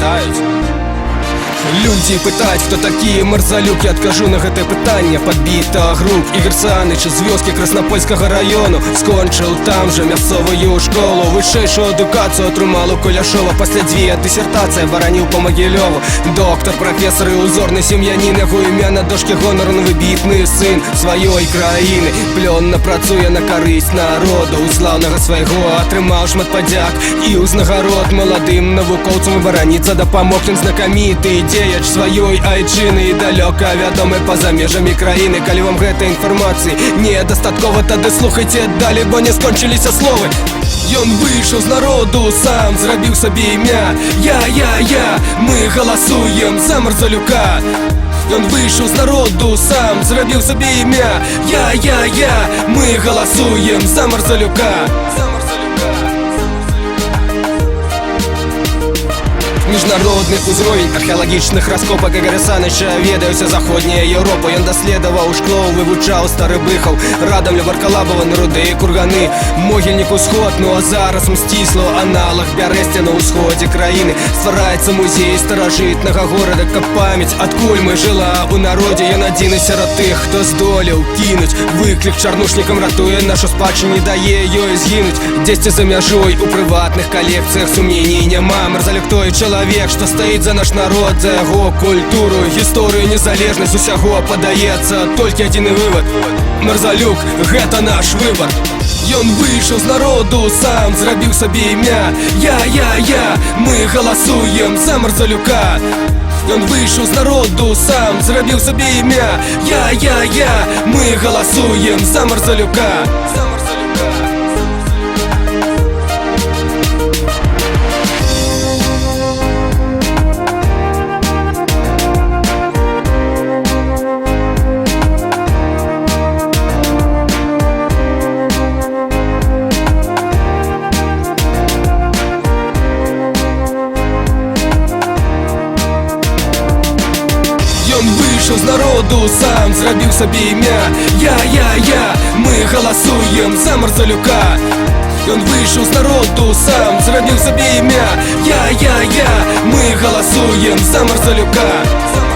памятаюць. Людзі пытаюць, хто такія Марзалюк. Я адкажу на гэтае пытанне. Падбіта груп Ігор Саныч з вёскі Краснапольскага раёну. Скончыў там жа мясцовую школу. Вышэйшую адукацыю атрымаў у Куляшова. Пасля 2 дысертацыі бараніў па Магілёву. Доктар, прафесар і узорны сем'янін. Яго імя на дошке гонару, выбітны сын сваёй краіны. Плённа працуе на карысць народу. У слаўнага свайго атрымаў шмат падзяк і ўзнагарод. Маладым навукоўцам бараніцца дапамог ён знакаміты дзеяч сваёй айчыны і далёка вядомы па-за межамі краіны. Калі вам гэтай інфармацыі недастаткова, тады слухайце далей, бо не скончыліся словы. Ён выйшаў з народу, сам зрабіў сабе імя. Я, мы галасуем за Марзалюка. Ён выйшаў з народу, сам зрабіў сабе імя. Я, мы галасуем за Марзалюка. Міжнародны ўзровень археалагічных раскопак Ігоря Саныча ведаюся заходняя Еўропа. Ён даследаваў шкло, вывучаў стары Быхаў, Радамля, Варкалабава, рудыя курганы, могільнік усход. Ну а зараз Мсціслаў, аналаг Бярэсця на ўсходзе краіны. Ствараецца музей старажытнага горада, каб памяць адкуль мы жыла у народзе. Ён адзіны сярод тых, хто здолеў кінуць выклік чарнушнікам, ратуе нашу спадчыну, не дае ёй згінуць. Дзесьці за мяжой у прыватных калекцыях сумнений няма. Марзалюк той чалавек, што стаіць за наш народ, за яго культуру, гісторыю, незалежнасць усяго. Падаецца толькі адзіны вывад: Марзалюк — гэта наш выбар. Ён выйшаў з народу, сам зрабіў сабе імя. Я, мы галасуем за Марзалюка. Ён выйшаў з народу, сам зрабіў сабе імя. Я, мы галасуем за Марзалюка. Ён выйшаў з народу, сам зрабіў сабе імя. Я, мы галасуем за Марзалюка. Ён выйшаў з народу, сам зрабіў сабе імя. Я, мы галасуем за Марзалюка.